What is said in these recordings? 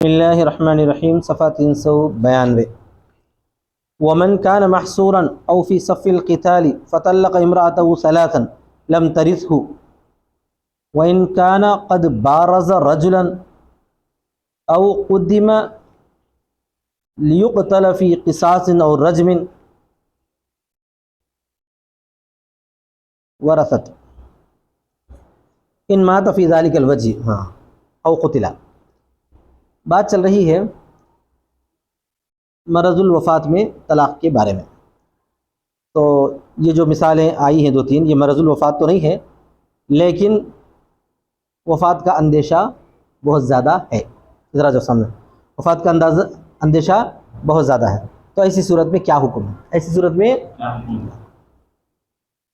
بسم اللہ الرحمن الرحیم صفحہ 392 ومن كان محصورا او في صف القتال فطلق امرأته ثلاثا لم ترثه وإن كان قد بارز رجلا او قدم ليقتل في قصاص او رجم ورثت ان مات في ذلك الوجه او قتل۔ بات چل رہی ہے مرض الوفات میں طلاق کے بارے میں۔ تو یہ جو مثالیں آئی ہیں دو تین، یہ مرض الوفات تو نہیں ہے، لیکن وفات کا اندیشہ بہت زیادہ ہے۔ ذرا جو سامنے وفات کا اندیشہ بہت زیادہ ہے، تو ایسی صورت میں کیا حکم ہے؟ ایسی صورت میں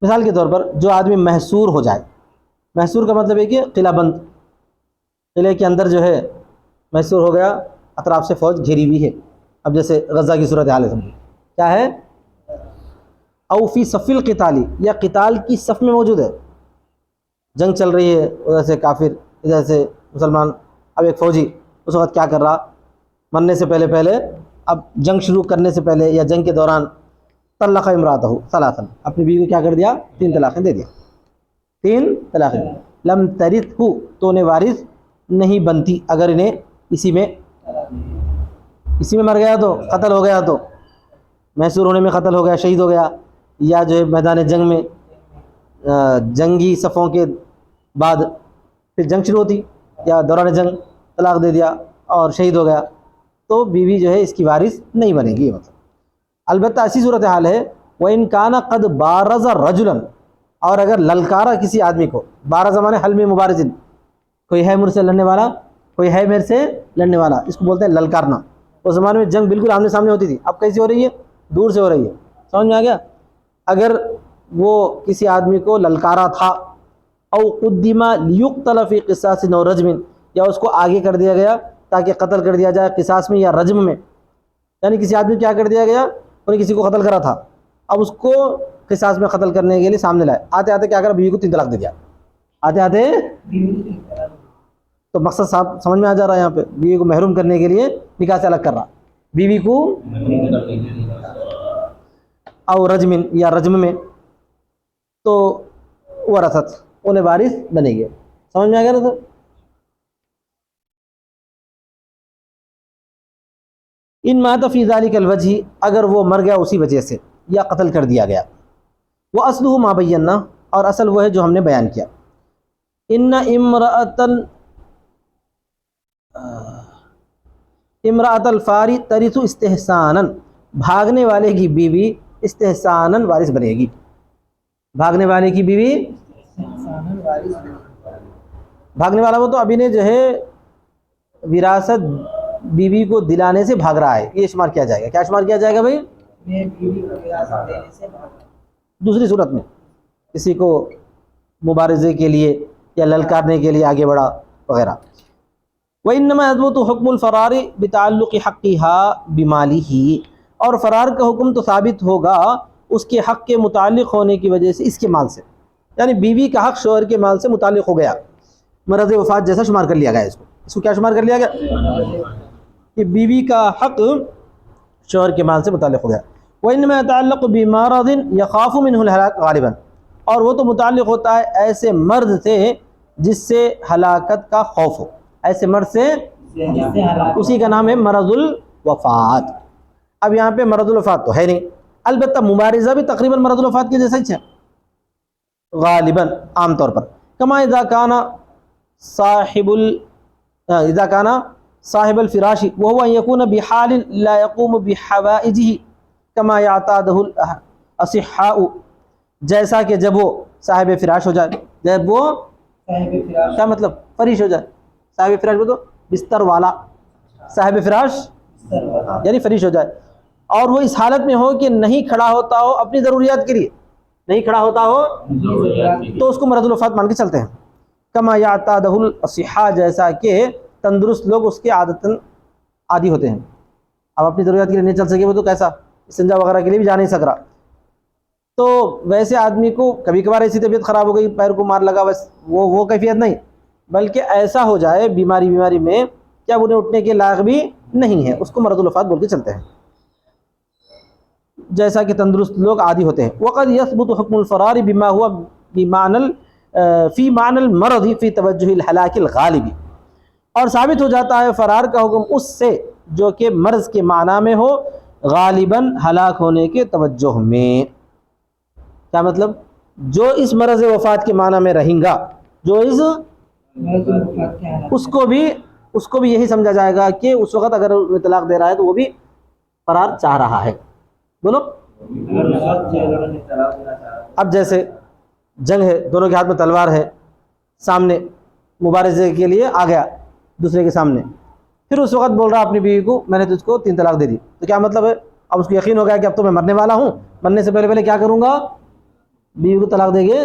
مثال کے طور پر جو آدمی محصور ہو جائے، محصور کا مطلب ہے کہ قلعہ بند، قلعے کے اندر جو ہے محصور ہو گیا، اطراف سے فوج گھیری ہوئی ہے۔ اب جیسے غزہ کی صورت حال ہے، سمجھو کیا ہے، او فی صف القتال، یا قتال کی صف میں موجود ہے، جنگ چل رہی ہے، ادھر سے کافر ادھر سے مسلمان۔ اب ایک فوجی اس وقت کیا کر رہا، مرنے سے پہلے اب جنگ شروع کرنے سے پہلے یا جنگ کے دوران طلق امرأتہ ثلاثا، اپنی بیوی کو کیا کر دیا، 3 طلاقیں دے دیا، 3 طلاقیں۔ لم ترثہ، تو انہیں وارث نہیں بنتی اگر انہیں اسی میں مر گیا، تو قتل ہو گیا، تو محصور ہونے میں قتل ہو گیا، شہید ہو گیا، یا جو ہے میدان جنگ میں جنگی صفوں کے بعد پھر جنگ شروع ہوتی یا دوران جنگ طلاق دے دیا اور شہید ہو گیا، تو بیوی جو ہے اس کی وارث نہیں بنے گی۔ مطلب البتہ ایسی صورتحال ہے وَإِن كَانَ قَدْ بَارَزَ رَجُلًا، اور اگر للکارا کسی آدمی کو، بارز مانے حل میں مبارزن، کوئی ہے مجھ سے لڑنے والا، کوئی ہے میرے سے لڑنے والا، اس کو بولتے ہیں للکارنا۔ اس زمانے میں جنگ بالکل آمنے سامنے ہوتی تھی، اب کیسی ہو رہی ہے، دور سے ہو رہی ہے، سمجھ میں آ گیا۔ اگر وہ کسی آدمی کو للکارا تھا، او قدم لیقتل فی قصاص او رجم، یا اس کو آگے کر دیا گیا تاکہ قتل کر دیا جائے قصاص میں یا رجم میں، یعنی کسی آدمی کیا کر دیا گیا، انہوں نے کسی کو قتل کرا تھا، اب اس کو قصاص میں قتل کرنے کے لیے سامنے لائے، آتے آتے کیا کرا، بیوی کو 3 طلاق دے دیا، آتے آتے۔ تو مقصد صاحب سمجھ میں آ جا رہا ہے، یہاں پہ بیوی کو محروم کرنے کے لیے نکاح سے الگ کر رہا، بیوی کو او رجم، یا رجم میں، تو ورثت، انہیں وارث بنے گے۔ سمجھ میں آ گیا نا سر؟ ان مات فی ذلک الوجہ، اگر وہ مر گیا اسی وجہ سے یا قتل کر دیا گیا، وہ اصلہ ما بینا، اور اصل وہ ہے جو ہم نے بیان کیا، ان امرأۃ الفاری ترث استحسانا، بھاگنے والے کی بیوی استحسانا وارث بنے گی، بھاگنے والے کی بیوی، بھاگنے والا وہ تو ابھی نے جو ہے وراثت بیوی کو دلانے سے بھاگ رہا ہے، یہ شمار کیا جائے گا، کیا شمار کیا جائے گا بھائی؟ دوسری صورت میں کسی کو مبارزے کے لیے یا للکارنے کے لیے آگے بڑھا وغیرہ۔ وَإِنَّمَا يَثْبُتُ حُكْمُ الْفَرَارِ بِتَعَلُّقِ حَقِّهَا بِمَالِهِ، اور فرار کا حکم تو ثابت ہوگا اس کے حق کے متعلق ہونے کی وجہ سے اس کے مال سے، یعنی بیوی کا حق شوہر کے مال سے متعلق ہو گیا، مرض وفات جیسا شمار کر لیا گیا، اس کو کیا شمار کر لیا گیا کہ بیوی کا حق شوہر کے مال سے متعلق ہو گیا۔ وَإِنَّمَا يَتَعَلَّقُ بِمَرَضٍ يَخَافُ مِنْهُ الْهَلَاكَ غَالِبًا، اور وہ تو متعلق ہوتا ہے ایسے مرض سے جس سے ہلاکت کا خوف ہو، ایسے مرض سے، اسی کا نام ہے مرض الوفات۔ اب یہاں پہ مرض الوفات تو ہے نہیں، البتہ مبارزہ بھی تقریباً مرض الوفات کے جیسا ہی ہے غالباً، عام طور پر، کما اذا کان صاحب الفراش وهو ان يكون بحال لا يقوم بحوائجه كما يعتاده الاصحاء، جیسا کہ جب وہ صاحب فراش ہو جائے، جب وہ کیا مطلب فریش ہو جائے، صاحب فراش کو تو بستر والا، صاحب فراش یعنی فریش ہو جائے، اور وہ اس حالت میں ہو کہ نہیں کھڑا ہوتا ہو اپنی ضروریات کے لیے، نہیں کھڑا ہوتا ہو، تو اس کو مرض الوفات مان کے چلتے ہیں۔ کما یعتادہ الاصحاء، جیسا کہ تندرست لوگ اس کے عادی ہوتے ہیں، اب اپنی ضروریات کے لیے نہیں چل سکے وہ تو کیسا، استنجا وغیرہ کے لیے بھی جا نہیں سک رہا، تو ویسے آدمی کو کبھی کبھار ایسی طبیعت خراب ہو گئی، پیر کو مار لگا، بس وہ کیفیت نہیں، بلکہ ایسا ہو جائے بیماری میں کہ اب انہیں اٹھنے کے لائق بھی نہیں ہے، اس کو مرض الوفات بول کے چلتے ہیں، جیسا کہ تندرست لوگ عادی ہوتے ہیں۔ وقد يثبت حکم الفرار بما هو فی معنی المرض فی توجہ الہلاک الغالب، اور ثابت ہو جاتا ہے فرار کا حکم اس سے جو کہ مرض کے معنی میں ہو، غالباً ہلاک ہونے کے توجہ میں۔ کیا مطلب؟ جو اس مرض وفات کے معنی میں رہیں گا، جو اس کو بھی یہی سمجھا جائے گا کہ اس وقت اگر وہ طلاق دے رہا ہے تو وہ بھی فرار چاہ رہا ہے۔ بولو۔ اب جیسے جنگ ہے، دونوں کے ہاتھ میں تلوار ہے، سامنے مبارزے کے لیے آ گیا دوسرے کے سامنے، پھر اس وقت بول رہا اپنی بیوی کو میں نے تجھ کو 3 طلاق دے دی، تو کیا مطلب ہے؟ اب اس کو یقین ہو گیا کہ اب تو میں مرنے والا ہوں، مرنے سے پہلے کیا کروں گا؟ بیوی کو طلاق دے کے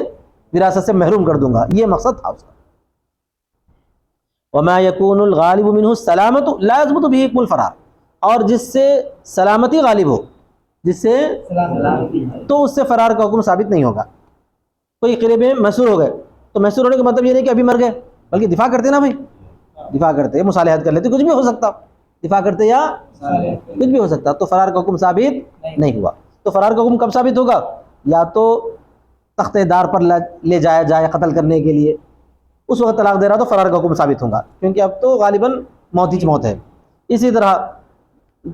وراثت سے محروم کر دوں گا، یہ مقصد تھا اس کا۔ وما يكون الغالب منه السلامة لا يثبت به حكم الفرار، اور جس سے سلامتی غالب ہو، جس سے تو اس سے فرار کا حکم ثابت نہیں ہوگا۔ کوئی قلعے میں محصور ہو گئے تو محصور ہونے کا مطلب یہ نہیں کہ ابھی مر گئے، بلکہ دفاع کرتے نا بھائی، دفاع کرتے، مصالحت کر لیتے، کچھ بھی ہو سکتا، دفاع کرتے یا کچھ بھی ہو سکتا، تو فرار کا حکم ثابت نہیں ہوا۔ تو فرار کا حکم کب ثابت ہوگا؟ یا تو تخت دار پر لے جایا جائے قتل کرنے کے لیے، اس وقت طلاق دے رہا تو فرار کا حکم ثابت ہوگا، کیونکہ اب تو غالباً موت ہی موت ہے۔ اسی طرح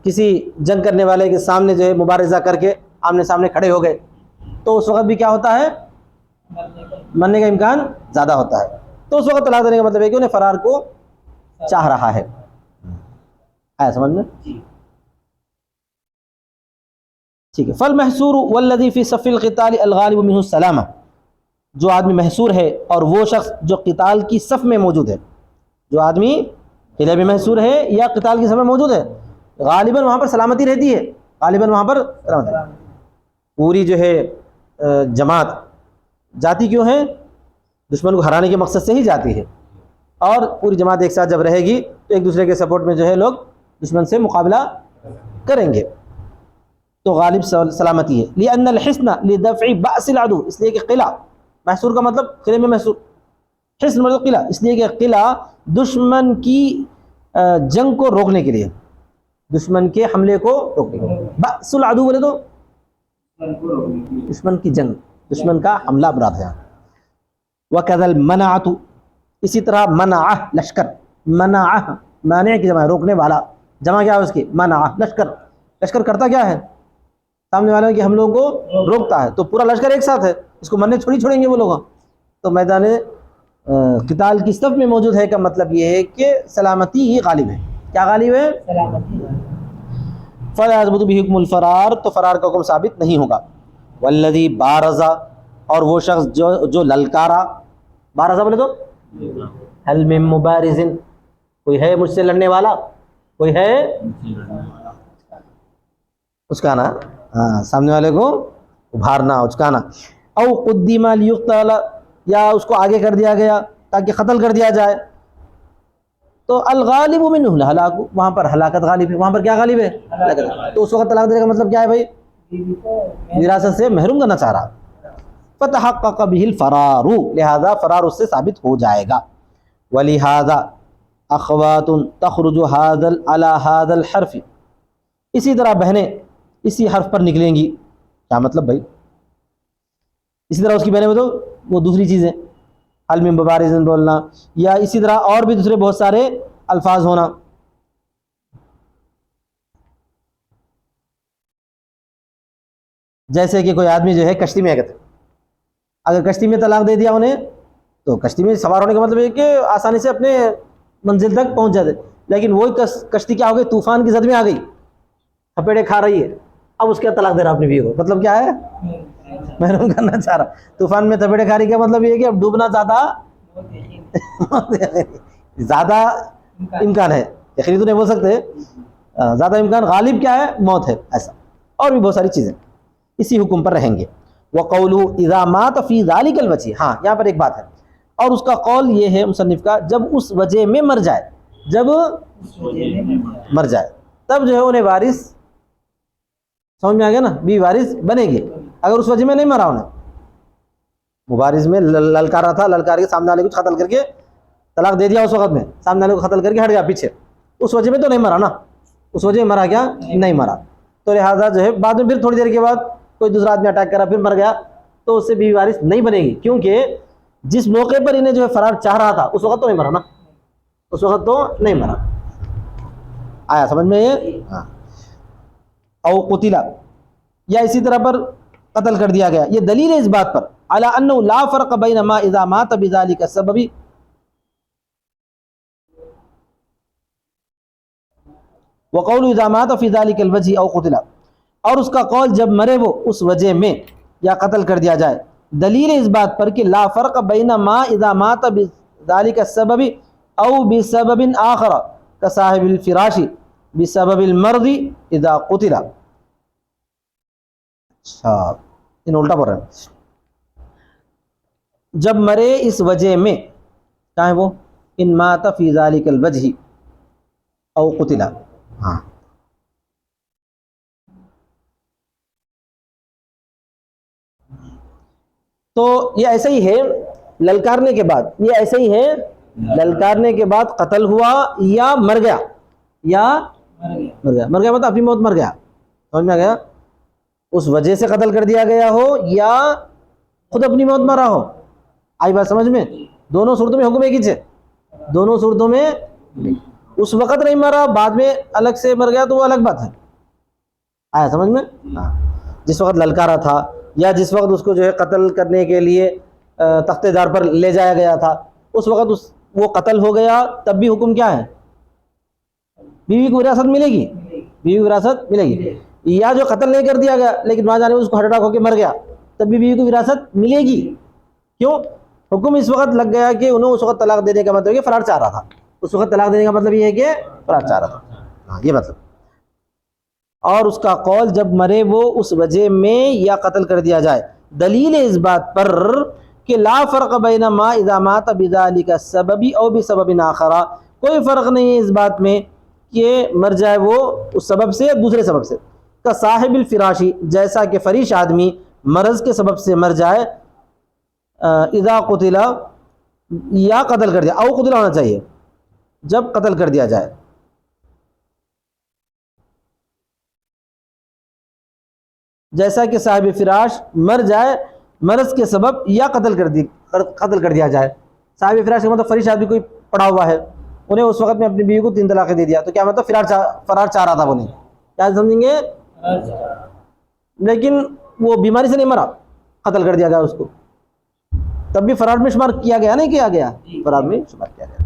کسی جنگ کرنے والے کے سامنے جو ہے مبارزہ کر کے آمنے سامنے کھڑے ہو گئے تو اس وقت بھی کیا ہوتا ہے؟ مرنے کا امکان زیادہ ہوتا ہے، تو اس وقت طلاق دینے کا مطلب ہے کہ انہیں فرار کو چاہ رہا ہے۔ آیا سمجھ میں؟ ٹھیک ہے۔ فالمحصور والذی فی صف القتال الغالب منہ السلامہ، جو آدمی محصور ہے اور وہ شخص جو قتال کی صف میں موجود ہے، جو آدمی قلعے میں محصور ہے یا قتال کی صف میں موجود ہے، غالباً وہاں پر سلامتی رہتی ہے، غالباً وہاں پر سلامتی۔ پوری جو ہے جماعت جاتی کیوں ہے؟ دشمن کو ہرانے کے مقصد سے ہی جاتی ہے، اور پوری جماعت ایک ساتھ جب رہے گی تو ایک دوسرے کے سپورٹ میں جو ہے لوگ دشمن سے مقابلہ کریں گے، تو غالب سلامتی ہے۔ لأن الحصن لدفع بأس العدو، اس لیے کہ قلعہ، محصور کا مطلب قلعے میں محصور، حصن مطلب قلعہ، اس لیے کہ قلعہ دشمن کی جنگ کو روکنے کے لیے، دشمن کے حملے کو روکنے کے لیے۔ بأس العدو بولے تو دشمن کی جنگ، دشمن کا حملہ براد ہے۔ وَكَذَا الْمَنَعَةُ، اسی طرح منعہ لشکر، منعہ مانع کی جمع ہے، روکنے والا، جمع کیا ہے اس کی؟ منعہ لشکر۔ لشکر کرتا کیا ہے؟ سامنے والوں کے حملوں کو روکتا ہے، تو پورا لشکر ایک ساتھ ہے، اس کو مرنے تھوڑی چھوڑیں گے وہ لوگ، تو میدان قتال کی صف میں موجود ہے کا مطلب یہ ہے کہ سلامتی ہی غالب ہے۔ کیا غالب ہے؟ سلامتی۔ فَلَا يَثْبُتُ بِحُكْمِ الْفَرَار، تو فرار کا حکم ثابت نہیں ہوگا۔ وَالَّذِي بَارَزَ، اور وہ شخص جو للکارا، بارزہ بولے تو هل من مبارز، کوئی ہے مجھ سے لڑنے والا، کوئی ہے اچکانا، ہاں سامنے والے کو ابھارنا، اچکانا۔ او قدم لیقتل، یا اس کو آگے کر دیا گیا تاکہ قتل کر دیا جائے، تو الغالب منہ الہلاک، وہاں پر ہلاکت غالب ہے، وہاں پر کیا غالب ہے؟ ہلاکت۔ تو اس وقت طلاق دینے کا مطلب کیا ہے بھائی؟ وراثت سے محروم کرنا چاہ رہا، فتحقق به الفرار، لہذا فرار اس سے ثابت ہو جائے گا۔ ولہذا اخوات تخرج على هذا الحرف، اسی طرح بہنیں اسی حرف پر نکلیں گی۔ کیا مطلب بھائی؟ اسی طرح اس کی بہنیں تو وہ دوسری چیزیں، حل من مبارزن بولنا، یا اسی طرح اور بھی دوسرے بہت سارے الفاظ ہونا۔ جیسے کہ کوئی آدمی جو ہے کشتی میں ہے، اگر کشتی میں طلاق دے دیا انہیں، تو کشتی میں سوار ہونے کا مطلب ہے کہ آسانی سے اپنے منزل تک پہنچ جاتے، لیکن وہی کشتی کیا ہو گئی؟ طوفان کی زد میں آ گئی، تھپیڑے کھا رہی ہے، اب اس کے طلاق دے رہا اپنی بیوی کو، مطلب کیا ہے؟ محروم کرنا چاہ رہا۔ طوفان میں تھپیڑے کھا رہی کا مطلب یہ ہے کہ اب ڈوبنا زیادہ امکان ہے، یقینی تو نہیں بول سکتے، زیادہ امکان، غالب کیا ہے؟ موت ہے، ایسا، اور بھی بہت ساری چیزیں اسی حکم پر رہیں گے۔ وَقَوْلُ إِذَا مَاتَ فِي ذَلِكَ الْوَجْهِ، ہاں یہاں پر ایک بات ہے، اور اس کا قول یہ ہے مصنف کا، جب اس وجہ میں مر جائے، جب مر جائے تب جو ہے انہیں وارث، سمجھ میں آ گیا نا، بھی وارث بنے گی۔ اگر اس وجہ میں نہیں مرا، انہیں مبارز میں للکارا تھا، للکار کے سامنے والے کو قتل کر کے طلاق دے دیا، اس وقت میں سامنے والے کو قتل کر کے ہٹ گیا پیچھے، اس وجہ میں تو نہیں مرا نا, اس وجہ میں مرا کیا نہیں مرا. تو لہٰذا جو ہے بعد میں پھر تھوڑی دیر کے بعد کوئی دوسرا آدمی اٹیک کرا پھر مر گیا تو اس سے بیوی وارث نہیں بنے گی, کیونکہ جس موقع پر انہیں جو ہے فرار چاہ رہا تھا اس وقت تو نہیں مرا نا, اس وقت تو نہیں مرا. آیا سمجھ میں یہ؟ ہاں. او قتلا, یا اسی طرح پر قتل کر دیا گیا. یہ دلیل ہے اس بات پر علی انہ لا فرق بین ما اذا مات بذلک السبب وقول اذا مات فی ذلک الوجہ او قتلا, اور اس کا قول جب مرے وہ اس وجہ میں یا قتل کر دیا جائے. دلیل ہے اس بات پر کہ لا فرق بین ما اذا مات بذلک السبب او بسبب آخر کصاحب الفراش بسبب المرض اذا قتلا. اچھا ان الٹا پڑھ رہا ہے. جب مرے اس وجہ میں, کیا ہے وہ, ان مات فی ذلک الوجہ او قتلا. ہاں تو یہ ایسا ہی ہے للکارنے کے بعد, یہ ایسا ہی ہے للکارنے کے بعد قتل ہوا یا مر گیا, یا مر گیا. مر گیا مطلب اپنی موت مر گیا, سمجھ میں آ گیا, اس وجہ سے قتل کر دیا گیا ہو یا خود اپنی موت مرا ہو. آئی بات سمجھ میں؟ دونوں صورتوں میں حکم ایک ہی ہے, دونوں صورتوں میں اس وقت نہیں مرا بعد میں الگ سے مر گیا تو وہ الگ بات ہے. آیا سمجھ میں؟ ہاں. جس وقت للکارا تھا یا جس وقت اس کو جو ہے قتل کرنے کے لیے تختے دار پر لے جایا گیا تھا اس وقت وہ قتل ہو گیا, تب بھی حکم کیا ہے, بیوی کو وراثت ملے گی, بیوی کو وراثت ملے گی. یا جو قتل نہیں کر دیا گیا لیکن وہاں جانے میں اس کو ہارٹ اٹیک ہو کے مر گیا تب بھی بیوی کو وراثت ملے گی. کیوں؟ حکم اس وقت لگ گیا کہ انہوں اس وقت طلاق دینے کا مطلب یہ فرار چاہ رہا تھا, اس وقت طلاق دینے کا مطلب یہ ہے کہ فرار چاہ رہا تھا. ہاں یہ مطلب. اور اس کا قول جب مرے وہ اس وجہ میں یا قتل کر دیا جائے. دلیل ہے اس بات پر کہ لا فرق بین ما اذا مات بذلک السبب او بسبب آخر, کوئی فرق نہیں ہے اس بات میں کہ مر جائے وہ اس سبب سے یا دوسرے سبب سے. کا صاحب الفراشی, جیسا کہ فریش آدمی مرض کے سبب سے مر جائے, اذا قتل یا قتل کر دیا, او قتل ہونا چاہیے جب قتل کر دیا جائے. جیسا کہ صاحب فراش مر جائے مرض کے سبب یا قتل کر دیا جائے. صاحب فراش کا مطلب فریش آدمی کوئی پڑا ہوا ہے, انہیں اس وقت میں اپنی بیوی کو 3 طلاقیں دے دیا تو کیا مطلب فرار چاہ رہا تھا, وہ نہیں کیا سمجھیں گے, لیکن وہ بیماری سے نہیں مرا, قتل کر دیا گیا اس کو, تب بھی فرار میں شمار کیا گیا, نہیں کیا گیا, فرار میں شمار کیا گیا.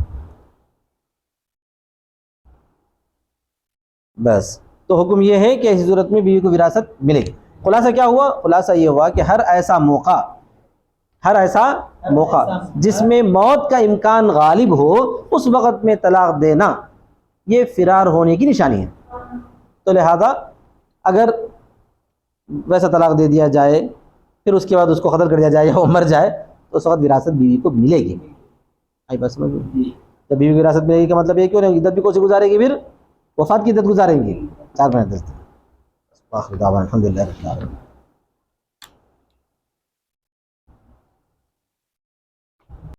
بس تو حکم یہ ہے کہ ایسی صورت میں بیوی کو وراثت ملے گی. خلاصہ کیا ہوا؟ خلاصہ یہ ہوا کہ ہر ایسا موقع جس میں موت کا امکان غالب ہو اس وقت میں طلاق دینا یہ فرار ہونے کی نشانی ہے. تو لہذا اگر ویسا طلاق دے دیا جائے پھر اس کے بعد اس کو قتل کر دیا جائے یا وہ مر جائے تو اس وقت وراثت بیوی کو ملے گی. آئی بات سمجھ میں؟ جب بیوی کو وراثت ملے گی کا مطلب یہ کیوں نہیں, عدت بھی کون سی گزارے گی, پھر وفات کی عدت گزاریں گی 4 مہینے. الحمد للہ.